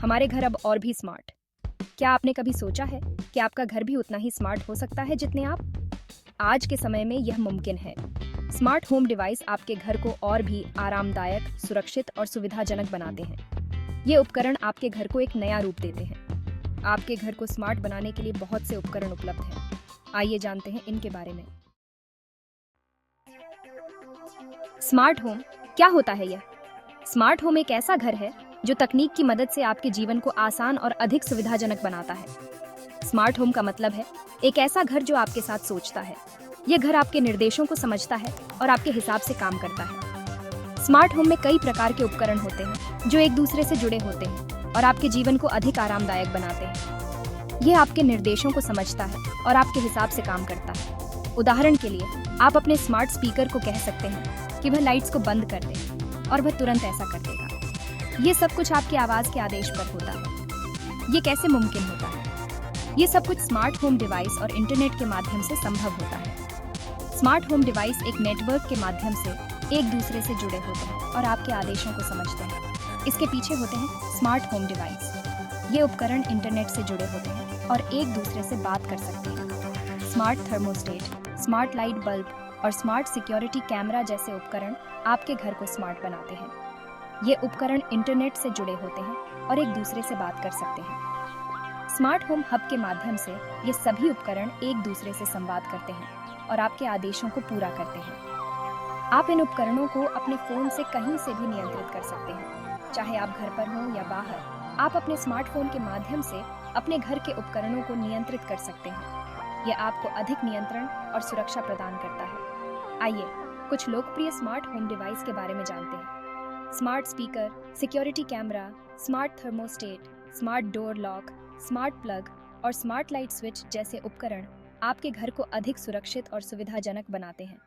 हमारे घर अब और भी स्मार्ट। क्या आपने कभी सोचा है कि आपका घर भी उतना ही स्मार्ट हो सकता है जितने आप? आज के समय में यह मुमकिन है। स्मार्ट होम डिवाइस आपके घर को और भी आरामदायक, सुरक्षित और सुविधाजनक बनाते हैं। ये उपकरण आपके घर को एक नया रूप देते हैं। आपके घर को स्मार्ट बनाने के लिए बहुत से उपकरण उपलब्ध हैं। आइए जानते हैं इनके बारे में। स्मार्ट होम क्या होता है यह? स्मार्ट होम एक ऐसा घर है जो तकनीक की मदद से आपके जीवन को आसान और अधिक सुविधाजनक बनाता है। स्मार्ट होम का मतलब है एक ऐसा घर जो आपके साथ सोचता है। यह घर आपके निर्देशों को समझता है और आपके हिसाब से काम करता है। स्मार्ट होम में कई प्रकार के उपकरण होते हैं जो एक दूसरे से जुड़े होते हैं और आपके जीवन को अधिक आरामदायक बनाते हैं। यह आपके निर्देशों को समझता है और आपके हिसाब से काम करता है। उदाहरण के लिए, आप अपने स्मार्ट स्पीकर को कह सकते हैं कि वह लाइट्स को बंद कर दे और वह तुरंत ऐसा कर देगा। ये सब कुछ आपकी आवाज के आदेश पर होता है। ये कैसे मुमकिन होता है? ये सब कुछ स्मार्ट होम डिवाइस और इंटरनेट के माध्यम से संभव होता है। स्मार्ट होम डिवाइस एक नेटवर्क के माध्यम से एक दूसरे से जुड़े होते हैं और आपके आदेशों को समझते हैं। इसके पीछे होते हैं स्मार्ट होम डिवाइस। ये उपकरण इंटरनेट से जुड़े होते हैं और एक दूसरे से बात कर सकते हैं। Smart thermostat, smart light bulb और स्मार्ट सिक्योरिटी कैमरा जैसे उपकरण आपके घर को स्मार्ट बनाते हैं। ये उपकरण इंटरनेट से जुड़े होते हैं और एक दूसरे से बात कर सकते हैं। स्मार्ट होम हब के माध्यम से ये सभी उपकरण एक दूसरे से संवाद करते हैं और आपके आदेशों को पूरा करते हैं। आप इन उपकरणों को अपने फोन से कहीं से भी नियंत्रित कर सकते हैं, चाहे आप घर पर हों या बाहर। आप अपने स्मार्टफोन के माध्यम से अपने घर के उपकरणों को नियंत्रित कर सकते हैं। यह आपको अधिक नियंत्रण और सुरक्षा प्रदान करता है। आइए कुछ लोकप्रिय स्मार्ट होम डिवाइस के बारे में जानते हैं। Smart speaker, security camera, smart thermostat, smart door lock, smart plug और स्मार्ट लाइट स्विच जैसे उपकरण आपके घर को अधिक सुरक्षित और सुविधाजनक बनाते हैं।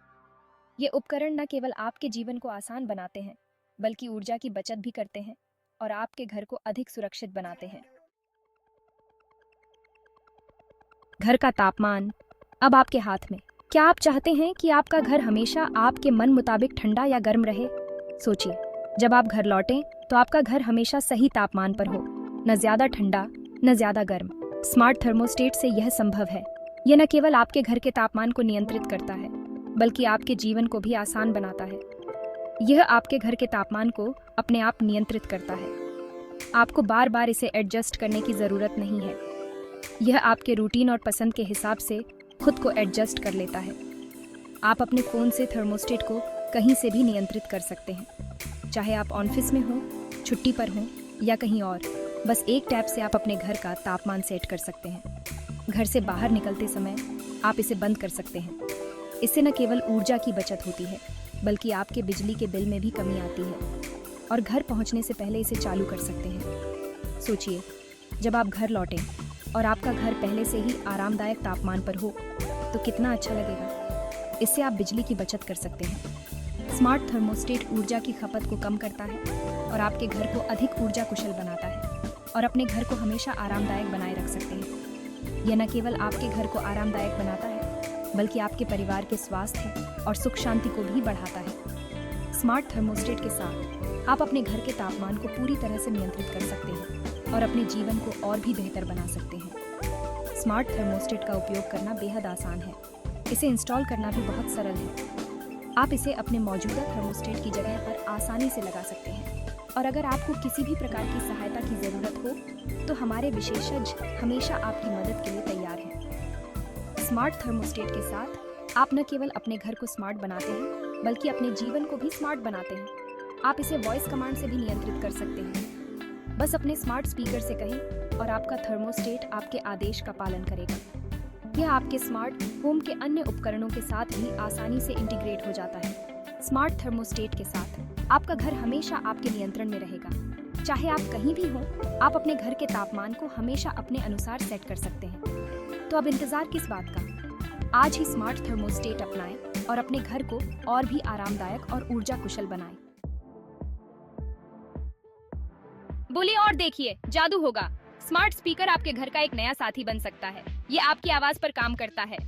ये उपकरण न केवल आपके जीवन को आसान बनाते हैं, बल्कि ऊर्जा की बचत भी करते हैं और आपके घर को अधिक सुरक्षित बनाते हैं। घर का तापमान अब आपके हाथ में। क्या आप चाहते हैं कि आपका घर हमेशा आपके मन मुताबिक ठंडा या गर्म रहे? सोचिए, जब आप घर लौटें तो आपका घर हमेशा सही तापमान पर हो, न ज्यादा ठंडा न ज्यादा गर्म। स्मार्ट थर्मोस्टेट से यह संभव है। यह न केवल आपके घर के तापमान को नियंत्रित करता है, बल्कि आपके जीवन को भी आसान बनाता है। यह आपके घर के तापमान को अपने आप नियंत्रित करता है। आपको बार बार इसे एडजस्ट करने की जरूरत नहीं है। यह आपके रूटीन और पसंद के हिसाब से खुद को एडजस्ट कर लेता है। आप अपने फोन से थर्मोस्टेट को कहीं से भी नियंत्रित कर सकते हैं, चाहे आप ऑफिस में हो, छुट्टी पर हो या कहीं और। बस एक टैप से आप अपने घर का तापमान सेट कर सकते हैं। घर से बाहर निकलते समय आप इसे बंद कर सकते हैं। इससे न केवल ऊर्जा की बचत होती है, बल्कि आपके बिजली के बिल में भी कमी आती है और घर पहुंचने से पहले इसे चालू कर सकते हैं। सोचिए, जब आप घर लौटें और आपका घर पहले से ही आरामदायक तापमान पर हो तो कितना अच्छा लगेगा। इससे आप बिजली की बचत कर सकते हैं। स्मार्ट थर्मोस्टेट ऊर्जा की खपत को कम करता है और आपके घर को अधिक ऊर्जा कुशल बनाता है और अपने घर को हमेशा आरामदायक बनाए रख सकते हैं। यह न केवल आपके घर को आरामदायक बनाता है, बल्कि आपके परिवार के स्वास्थ्य और सुख शांति को भी बढ़ाता है। स्मार्ट थर्मोस्टेट के साथ आप अपने घर के तापमान को पूरी तरह से नियंत्रित कर सकते हैं और अपने जीवन को और भी बेहतर बना सकते हैं। स्मार्ट थर्मोस्टेट का उपयोग करना बेहद आसान है। इसे इंस्टॉल करना भी बहुत सरल है। आप इसे अपने मौजूदा थर्मोस्टेट की जगह पर आसानी से लगा सकते हैं और अगर आपको किसी भी प्रकार की सहायता की ज़रूरत हो तो हमारे विशेषज्ञ हमेशा आपकी मदद के लिए तैयार हैं। स्मार्ट थर्मोस्टेट के साथ आप न केवल अपने घर को स्मार्ट बनाते हैं, बल्कि अपने जीवन को भी स्मार्ट बनाते हैं। आप इसे वॉइस कमांड से भी नियंत्रित कर सकते हैं। बस अपने स्मार्ट स्पीकर से कहें और आपका थर्मोस्टेट आपके आदेश का पालन करेगा। यह आपके स्मार्ट होम के अन्य उपकरणों के साथ भी आसानी से इंटीग्रेट हो जाता है। स्मार्ट थर्मोस्टेट के साथ आपका घर हमेशा आपके नियंत्रण में रहेगा। चाहे आप कहीं भी हों, आप अपने घर के तापमान को हमेशा अपने अनुसार सेट कर सकते हैं। तो अब इंतजार किस बात का? आज ही स्मार्ट थर्मोस्टेट अपनाएं और अपने घर को और भी आरामदायक और ऊर्जा कुशल बनाएं। बोलिए और देखिए, जादू होगा। स्मार्ट स्पीकर आपके घर का एक नया साथी बन सकता है। ये आपकी आवाज पर काम करता है।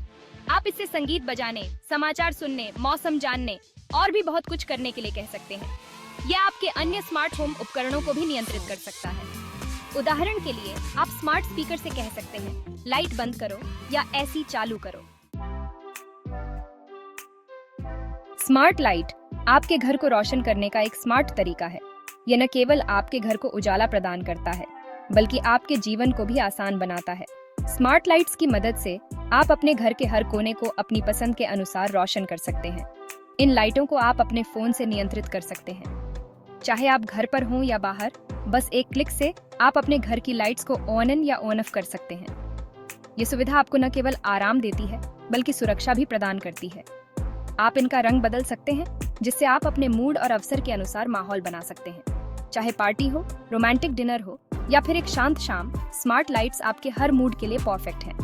आप इससे संगीत बजाने, समाचार सुनने, मौसम जानने और भी बहुत कुछ करने के लिए कह सकते हैं। यह आपके अन्य स्मार्ट होम उपकरणों को भी नियंत्रित कर सकता है। उदाहरण के लिए आप स्मार्ट स्पीकर से कह सकते हैं, लाइट बंद करो या एसी चालू करो। स्मार्ट लाइट आपके घर को रोशन करने का एक स्मार्ट तरीका है। यह न केवल आपके घर को उजाला प्रदान करता है, बल्कि आपके जीवन को भी आसान बनाता है। स्मार्ट लाइट्स की मदद से आप अपने घर के हर कोने को अपनी पसंद के अनुसार रोशन कर सकते हैं। इन लाइटों को आप अपने फोन से नियंत्रित कर सकते हैं। चाहे आप घर पर हों या बाहर, बस एक क्लिक से आप अपने घर की लाइट्स को ऑन या ऑन ऑफ कर सकते हैं। ये सुविधा आपको न केवल आराम देती है, बल्कि सुरक्षा भी प्रदान करती है। आप इनका रंग बदल सकते हैं, जिससे आप अपने मूड और अवसर के अनुसार माहौल बना सकते हैं। चाहे पार्टी हो, रोमांटिक डिनर हो या फिर एक शांत शाम, स्मार्ट लाइट्स आपके हर मूड के लिए परफेक्ट हैं।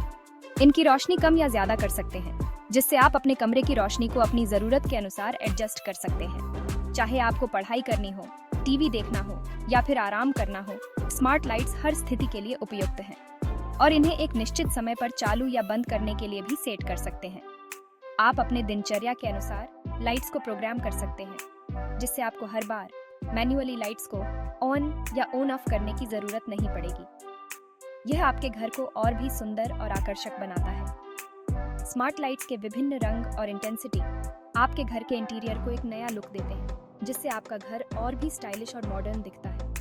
इनकी रोशनी कम या ज्यादा कर सकते हैं, जिससे आप अपने कमरे की रोशनी को अपनी जरूरत के अनुसार एडजस्ट कर सकते हैं। चाहे आपको पढ़ाई करनी हो, टीवी देखना हो या फिर आराम करना हो, स्मार्ट लाइट्स हर स्थिति के लिए उपयुक्त हैं और इन्हें एक निश्चित समय पर चालू या बंद करने के लिए भी सेट कर सकते हैं। आप अपने दिनचर्या के अनुसार लाइट्स को प्रोग्राम कर सकते हैं, जिससे आपको हर बार मैन्युअली लाइट्स को ऑन या ऑन ऑफ करने की जरूरत नहीं पड़ेगी। यह आपके घर को और भी सुंदर और आकर्षक बनाता है। स्मार्ट लाइट्स के विभिन्न रंग और इंटेंसिटी आपके घर के इंटीरियर को एक नया लुक देते हैं, जिससे आपका घर और भी स्टाइलिश और मॉडर्न दिखता है।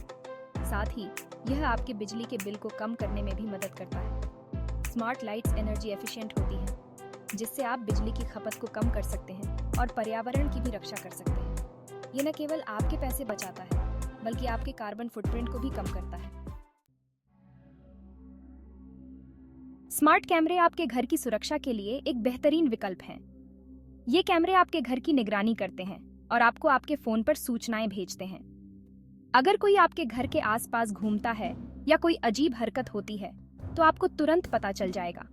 साथ ही यह आपके बिजली के बिल को कम करने में भी मदद करता है। स्मार्ट लाइट्स एनर्जी एफिशिएंट होती हैं, जिससे आप बिजली की खपत को कम कर सकते हैं और पर्यावरण की भी रक्षा कर सकते हैं। ये न केवल आपके पैसे बचाता है, बल्कि आपके कार्बन फुटप्रिंट को भी कम करता है। स्मार्ट कैमरे आपके घर की सुरक्षा के लिए एक बेहतरीन विकल्प हैं। ये कैमरे आपके घर की निगरानी करते हैं और आपको आपके फोन पर सूचनाएं भेजते हैं। अगर कोई आपके घर के आसपास घूमता है या कोई अजीब हरकत होती है, तो आपको तुरंत पता चल जाएगा।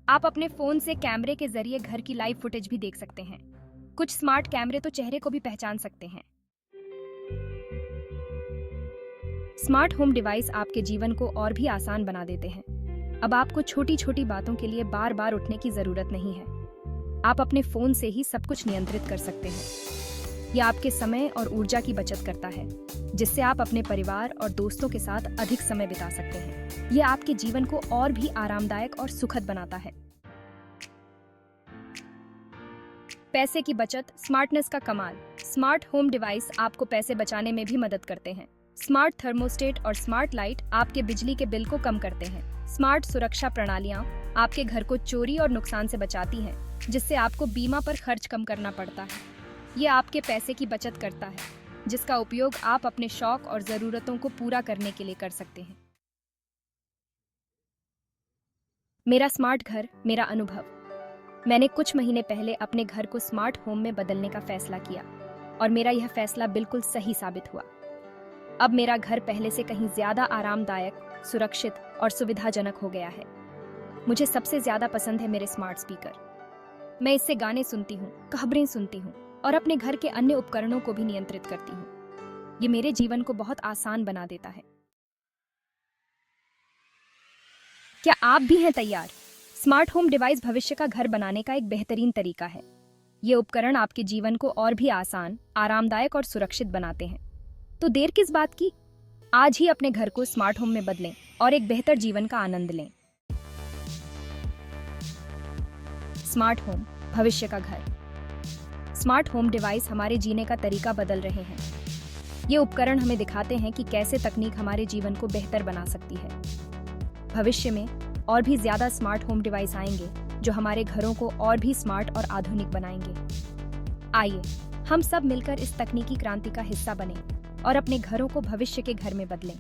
आप अपने फोन से कैमरे के जरिए घर की लाइव फुटेज भी देख सकते हैं। कुछ स्मार्ट कैमरे तो चेहरे को भी पहचान सकते हैं। स्मार्ट होम डिवाइस आपके जीवन को और भी आसान बना देते हैं। अब आपको छोटी छोटी बातों के लिए बार बार उठने की जरूरत नहीं है। आप अपने फोन से ही सब कुछ नियंत्रित कर सकते हैं। यह आपके समय और ऊर्जा की बचत करता है, जिससे आप अपने परिवार और दोस्तों के साथ अधिक समय बिता सकते हैं। यह आपके जीवन को और भी आरामदायक और सुखद बनाता है। पैसे की बचत, स्मार्टनेस का कमाल। स्मार्ट होम डिवाइस आपको पैसे बचाने में भी मदद करते हैं। स्मार्ट थर्मोस्टेट और स्मार्ट लाइट आपके बिजली के बिल को कम करते हैं। स्मार्ट सुरक्षा प्रणालियां आपके घर को चोरी और नुकसान से बचाती हैं, जिससे आपको बीमा पर खर्च कम करना पड़ता है। ये आपके पैसे की बचत करता है, जिसका उपयोग आप अपने शौक और जरूरतों को पूरा करने के लिए कर सकते हैं। मेरा स्मार्ट घर, मेरा अनुभव। मैंने कुछ महीने पहले अपने घर को स्मार्ट होम में बदलने का फैसला किया और मेरा यह फैसला बिल्कुल सही साबित हुआ। अब मेरा घर पहले से कहीं ज्यादा आरामदायक, सुरक्षित और सुविधाजनक हो गया है। मुझे सबसे ज्यादा पसंद है मेरे स्मार्ट स्पीकर। मैं इससे गाने सुनती हूँ, खबरें सुनती हूँ और अपने घर के अन्य उपकरणों को भी नियंत्रित करती हूँ। ये मेरे जीवन को बहुत आसान बना देता है। क्या आप भी हैं तैयार? स्मार्ट होम डिवाइस भविष्य का घर बनाने का एक बेहतरीन तरीका है। ये उपकरण आपके जीवन को और भी आसान, आरामदायक और सुरक्षित बनाते हैं। तो देर किस बात की? आज ही अपने घर को स्मार्ट होम में बदलें और एक बेहतर जीवन का आनंद लें। स्मार्ट होम, भविष्य का घर। स्मार्ट होम डिवाइस हमारे जीने का तरीका बदल रहे हैं। ये उपकरण हमें दिखाते हैं कि कैसे तकनीक हमारे जीवन को बेहतर बना सकती है। भविष्य में और भी ज्यादा स्मार्ट होम डिवाइस आएंगे, जो हमारे घरों को और भी स्मार्ट और आधुनिक बनाएंगे। आइए हम सब मिलकर इस तकनीकी क्रांति का हिस्सा बनें और अपने घरों को भविष्य के घर में बदलें।